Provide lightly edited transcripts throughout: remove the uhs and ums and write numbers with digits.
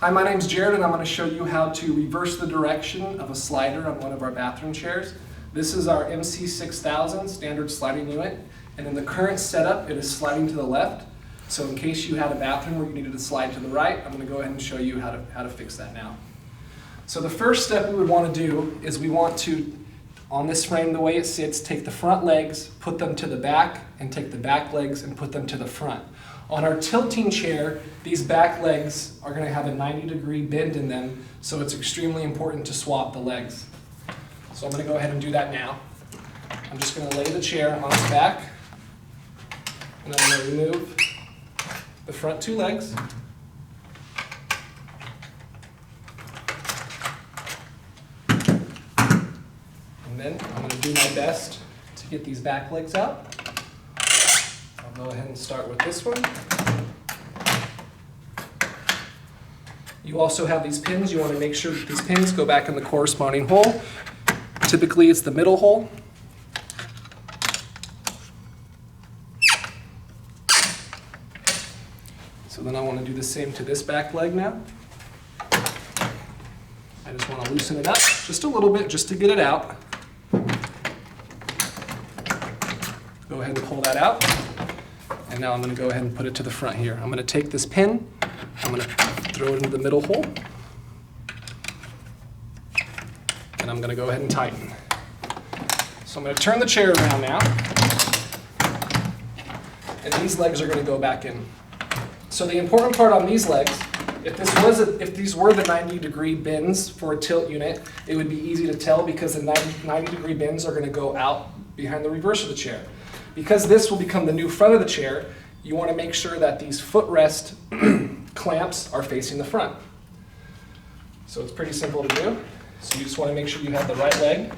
Hi, my name's Jared and I'm going to show you how to reverse the direction of a slider on one of our bathroom chairs. This is our MC6000 standard sliding unit, and in the current setup it is sliding to the left. So in case you had a bathroom where you needed to slide to the right, I'm going to go ahead and show you how to fix that now. So the first step we would want to do is we want to, on this frame the way it sits, take the front legs, put them to the back, and take the back legs and put them to the front. On our tilting chair, these back legs are going to have a 90-degree bend in them, so it's extremely important to swap the legs. So I'm going to go ahead and do that now. I'm just going to lay the chair on its back, and I'm going to remove the front two legs. And then I'm going to do my best to get these back legs out. I'll go ahead and start with this one. You also have these pins. You want to make sure that these pins go back in the corresponding hole. Typically it's the middle hole. So then I want to do the same to this back leg now. I just want to loosen it up just a little bit just to get it out. Go ahead and pull that out. And now I'm going to go ahead and put it to the front here. I'm going to take this pin, I'm going to throw it into the middle hole, and I'm going to go ahead and tighten. So I'm going to turn the chair around now, and these legs are going to go back in. So the important part on these legs, if these were the 90-degree bends for a tilt unit, it would be easy to tell because the 90-degree bends are going to go out behind the reverse of the chair. Because this will become the new front of the chair, you want to make sure that these footrest clamps are facing the front. So it's pretty simple to do. So you just want to make sure you have the right leg,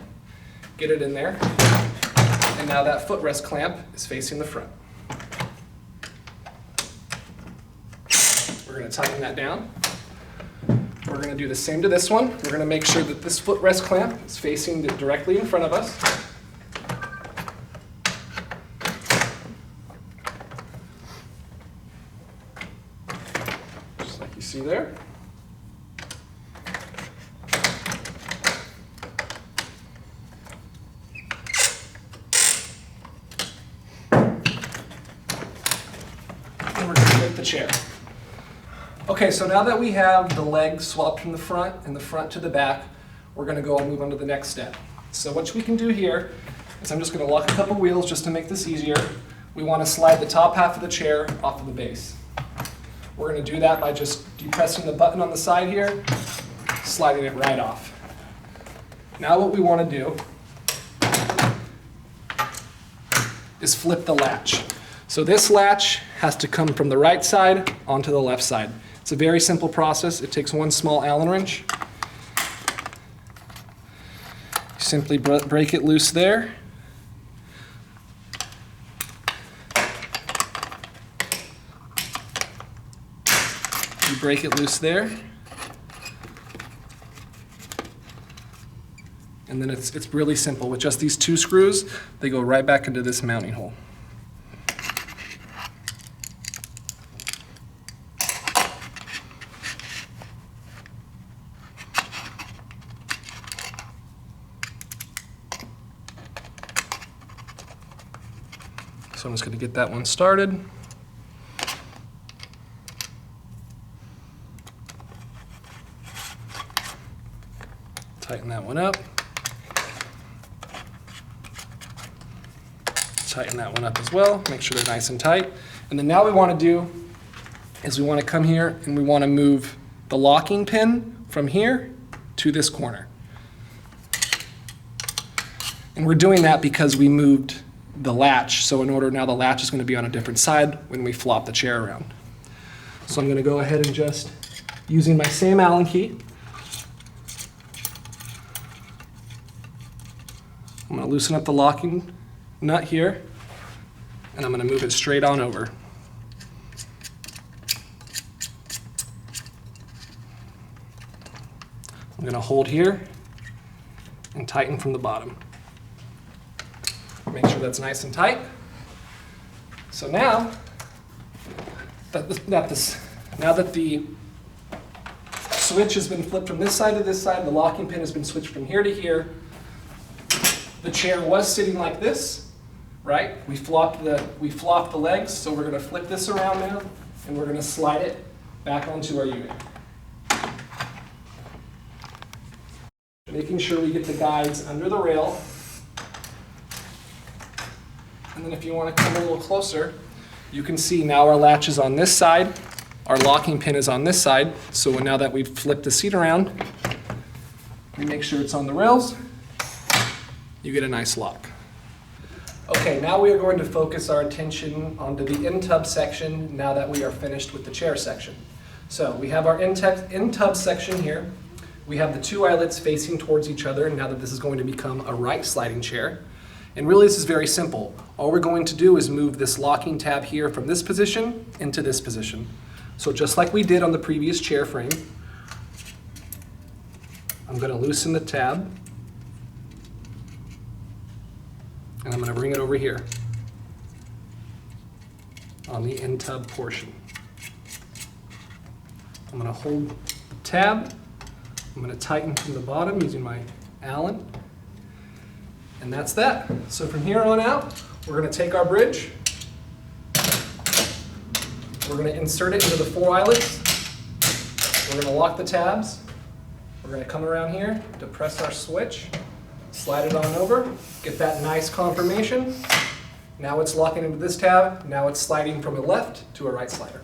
get it in there, and now that footrest clamp is facing the front. We're going to tighten that down. We're going to do the same to this one. We're going to make sure that this footrest clamp is facing directly in front of us. You see there? And we're going to flip the chair. Okay, so now that we have the legs swapped from the front and the front to the back, we're going to go and move on to the next step. So what we can do here is I'm just going to lock a couple wheels just to make this easier. We want to slide the top half of the chair off of the base. We're going to do that by just depressing the button on the side here, sliding it right off. Now what we want to do is flip the latch. So this latch has to come from the right side onto the left side. It's a very simple process. It takes one small Allen wrench. You simply break it loose there. You break it loose there, and then it's really simple. With just these two screws, they go right back into this mounting hole. So I'm just going to get that one started. Tighten that one up. Tighten that one up as well. Make sure they're nice and tight. And then now what we want to do is we want to come here and we want to move the locking pin from here to this corner. And we're doing that because we moved the latch. So in order now the latch is going to be on a different side when we flop the chair around. So I'm going to go ahead and just, using my same Allen key, I'm going to loosen up the locking nut here, and I'm going to move it straight on over. I'm going to hold here and tighten from the bottom. Make sure that's nice and tight. So now that the switch has been flipped from this side to this side. The locking pin has been switched from here to here. The chair was sitting like this, right? We flopped the legs, so we're going to flip this around now, and we're going to slide it back onto our unit. Making sure we get the guides under the rail. And then if you want to come a little closer, you can see now our latch is on this side, our locking pin is on this side, so now that we've flipped the seat around, we make sure it's on the rails, you get a nice lock. Okay, now we are going to focus our attention onto the in-tub section now that we are finished with the chair section. So we have our in-tub section here. We have the two eyelets facing towards each other now that this is going to become a right sliding chair. And really this is very simple. All we're going to do is move this locking tab here from this position into this position. So just like we did on the previous chair frame, I'm going to loosen the tab and I'm going to bring it over here on the in-tub portion. I'm going to hold the tab. I'm going to tighten from the bottom using my Allen. And that's that. So from here on out, we're going to take our bridge. We're going to insert it into the four eyelets. We're going to lock the tabs. We're going to come around here, depress our switch, slide it on over, get that nice confirmation. Now it's locking into this tab. Now it's sliding from a left to a right slider.